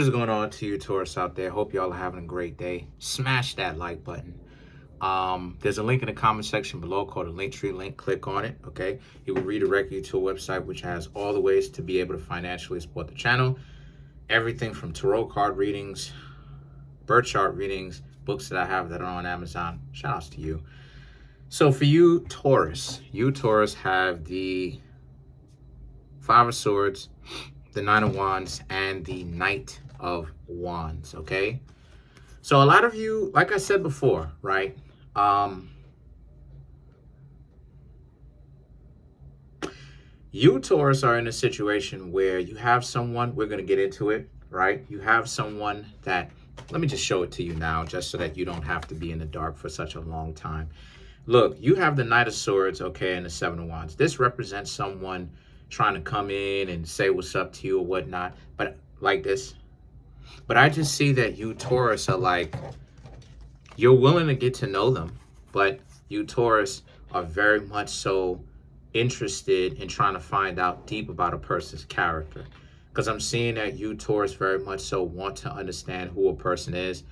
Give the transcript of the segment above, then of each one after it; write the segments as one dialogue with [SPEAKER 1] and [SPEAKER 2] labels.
[SPEAKER 1] What's going on to you, Taurus out there? Hope y'all are having a great day. Smash that like button. There's a link in the comment section below called a Linktree link. Click on it, okay? It will redirect you to a website which has all the ways to be able to financially support the channel. Everything from tarot card readings, birth chart readings, books that I have that are on Amazon. Shout outs to you. So for you Taurus have the Five of Swords, the Nine of Wands, and the Knight of Wands, okay? So a lot of you, like I said before, right? You Taurus are in a situation where you have someone, we're going to get into it, right? You have someone that, let me just show it to you now, just so that you don't have to be in the dark for such a long time. Look, you have the Knight of Swords, okay, and the Seven of Wands. This represents someone trying to come in and say what's up to you or whatnot, but like this. But I just see that you Taurus are like, you're willing to get to know them, but you Taurus are very much so interested in trying to find out deep about a person's character. Because I'm seeing that you Taurus very much so want to understand who a person is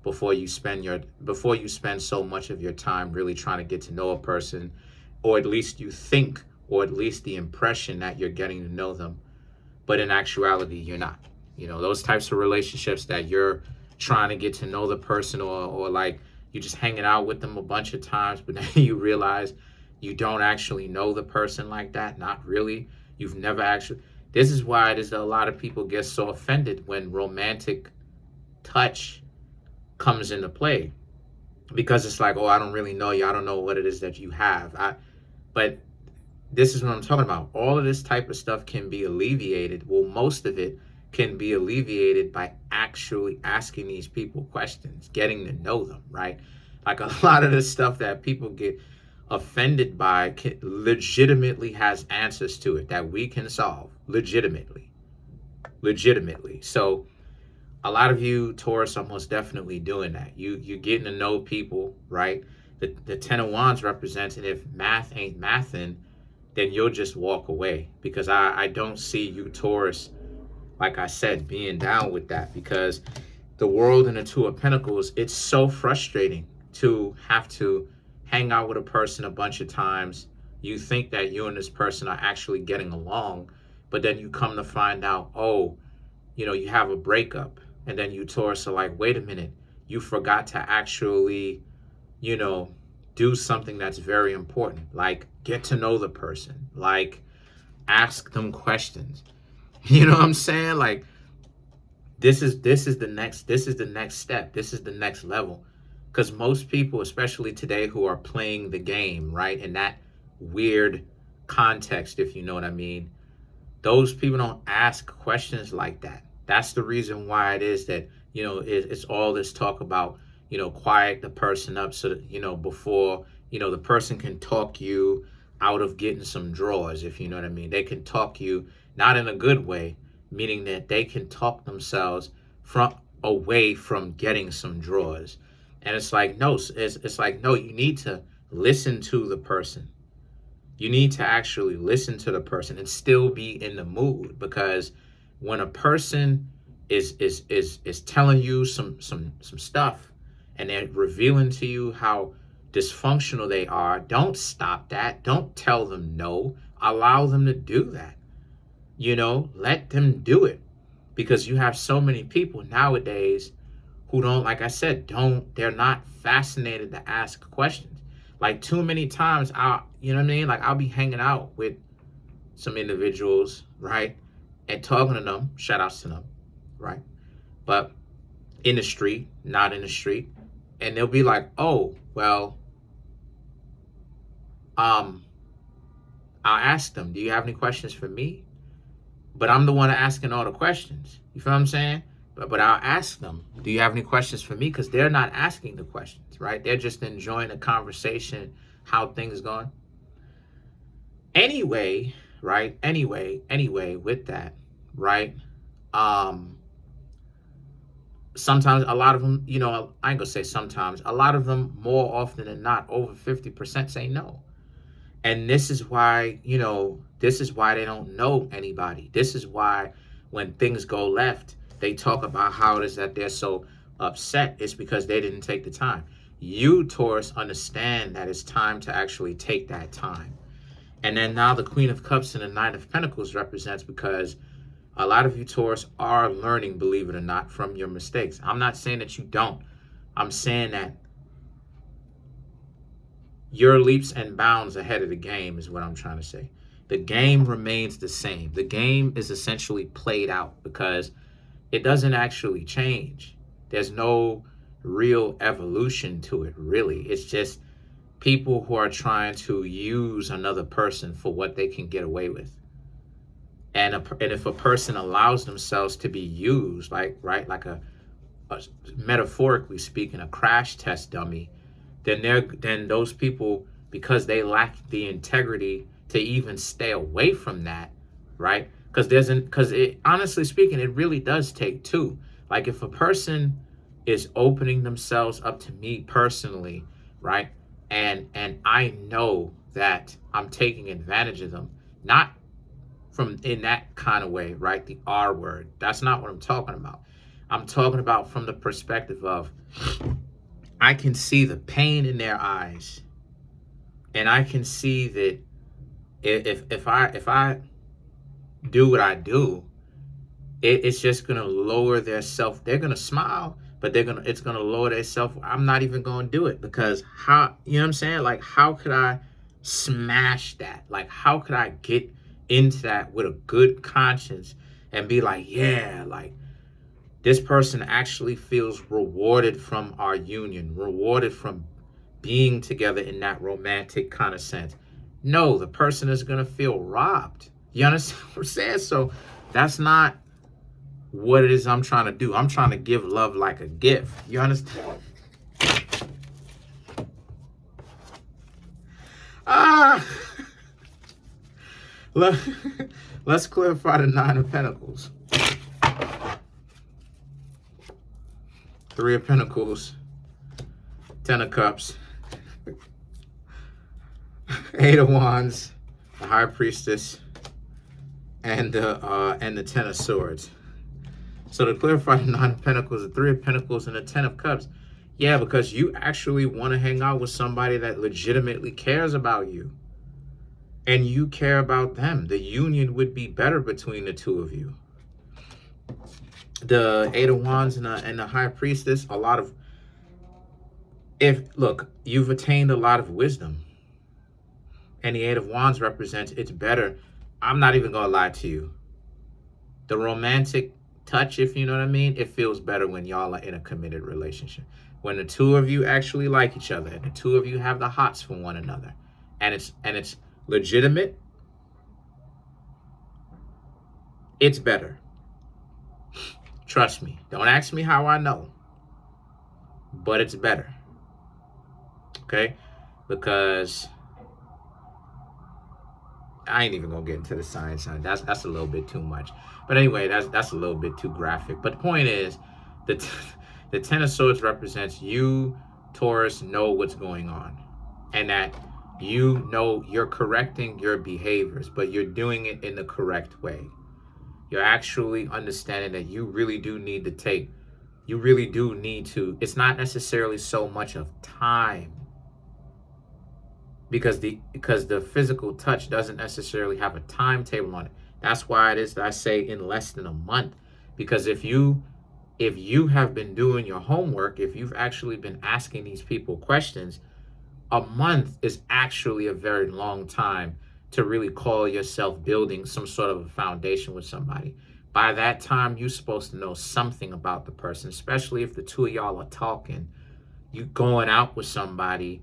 [SPEAKER 1] before you spend so much of your time really trying to get to know a person, or at least you think, or at least the impression that you're getting to know them, but in actuality you're not. You know, those types of relationships that you're trying to get to know the person, or like you're just hanging out with them a bunch of times, but then you realize you don't actually know the person like that. Not really. You've never actually. This is why it is that a lot of people get so offended when romantic touch comes into play, because it's like, oh, I don't really know you. I don't know what it is that you have. But this is what I'm talking about. All of this type of stuff can be alleviated. Well, most of it can be alleviated by actually asking these people questions, getting to know them, right? Like a lot of the stuff that people get offended by legitimately has answers to it that we can solve legitimately. So a lot of you Taurus are most definitely doing that. You're getting to know people, right? The Ten of Wands represents, and if math ain't mathin', then you'll just walk away, because I don't see you Taurus, like I said, being down with that, because the World and the Two of Pentacles, it's so frustrating to have to hang out with a person a bunch of times. You think that you and this person are actually getting along, but then you come to find out, oh, you know, you have a breakup. And then you Taurus are like, wait a minute, you forgot to actually, you know, do something that's very important, like get to know the person, like ask them questions. You know what I'm saying? Like this is the next step. This is the next level. Because most people, especially today, who are playing the game, right, in that weird context, if you know what I mean, those people don't ask questions like that. That's the reason why it is that, you know, it's all this talk about, you know, quiet the person up so that, you know, before, you know, the person can talk you out of getting some drawers, if you know what I mean. They can talk you, not in a good way, meaning that they can talk themselves away from getting some drawers. And it's like, no, it's like, no, you need to listen to the person. You need to actually listen to the person and still be in the mood, because when a person is telling you some stuff and they're revealing to you how dysfunctional they are, don't stop that. Don't tell them no. Allow them to do that. You know, let them do it, because you have so many people nowadays who don't, like I said, they're not fascinated to ask questions. Like too many times, you know what I mean? Like I'll be hanging out with some individuals, right? And talking to them, shout outs to them, right? But in the street, not in the street. And they'll be like, oh, well, I'll ask them, do you have any questions for me? But I'm the one asking all the questions. You feel what I'm saying? But I'll ask them, do you have any questions for me? Because they're not asking the questions, right? They're just enjoying the conversation, how things going. Anyway, right? Anyway, with that, right? Sometimes a lot of them, you know, I ain't gonna say sometimes, a lot of them, more often than not, over 50% say no. And this is why, you know, this is why they don't know anybody. This is why when things go left, they talk about how it is that they're so upset. It's because they didn't take the time. You, Taurus, understand that it's time to actually take that time. And then now the Queen of Cups and the Nine of Pentacles represents, because a lot of you, Taurus, are learning, believe it or not, from your mistakes. I'm not saying that you don't. I'm saying that you're leaps and bounds ahead of the game is what I'm trying to say. The game remains the same. The game is essentially played out because it doesn't actually change. There's no real evolution to it, really. It's just people who are trying to use another person for what they can get away with. And if a person allows themselves to be used, like metaphorically speaking, a crash test dummy, then those people, because they lack the integrity to even stay away from that, right? Because it, honestly speaking, it really does take two. Like if a person is opening themselves up to me personally, right? And I know that I'm taking advantage of them, not from in that kind of way, right? The R word. That's not what I'm talking about. I'm talking about from the perspective of I can see the pain in their eyes, and I can see that if I do what I do, it's just gonna lower their self. They're gonna smile, but it's gonna lower their self. I'm not even gonna do it because how, you know what I'm saying? Like, how could I smash that? Like, how could I get into that with a good conscience and be like, yeah, like this person actually feels rewarded from our union, rewarded from being together in that romantic kind of sense. No, the person is going to feel robbed. You understand what I'm saying? So that's not what it is I'm trying to do. I'm trying to give love like a gift. You understand? Let's clarify the Nine of Pentacles. Three of Pentacles, Ten of Cups, Eight of Wands, the High Priestess, and the Ten of Swords. So to clarify the Nine of Pentacles, the Three of Pentacles, and the Ten of Cups, yeah, because you actually want to hang out with somebody that legitimately cares about you, and you care about them. The union would be better between the two of you. The Eight of Wands and the High Priestess, look, you've attained a lot of wisdom. And the Eight of Wands represents it's better. I'm not even going to lie to you. The romantic touch, if you know what I mean, it feels better when y'all are in a committed relationship. When the two of you actually like each other, and the two of you have the hots for one another, and it's legitimate, it's better. Trust me. Don't ask me how I know. But it's better. Okay? Because I ain't even gonna get into the science on it. That's a little bit too much. But anyway, that's a little bit too graphic. But the point is, the Ten of Swords represents you, Taurus, know what's going on. And that you know you're correcting your behaviors, but you're doing it in the correct way. You're actually understanding that you really do need to, it's not necessarily so much of time, because the physical touch doesn't necessarily have a timetable on it. That's why it is that I say in less than a month, because if you have been doing your homework, if you've actually been asking these people questions, a month is actually a very long time to really call yourself building some sort of a foundation with somebody. By that time, you're supposed to know something about the person, especially if the two of y'all are talking. You going out with somebody.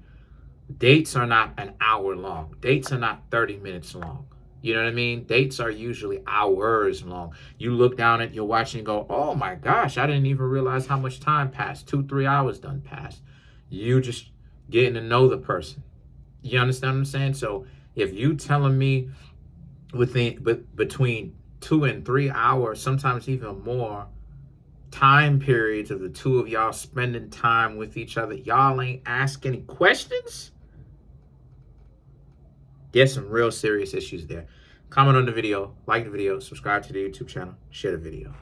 [SPEAKER 1] Dates are not an hour long. Dates are not 30 minutes long. You know what I mean? Dates are usually hours long. You look down at your watch and go, oh my gosh, I didn't even realize how much time passed. 2-3 hours done passed. You just getting to know the person. You understand what I'm saying? So if you telling me between 2 and 3 hours, sometimes even more time periods of the two of y'all spending time with each other, y'all ain't asking any questions, there's some real serious issues there. Comment on the video, like the video, subscribe to the YouTube channel, share the video.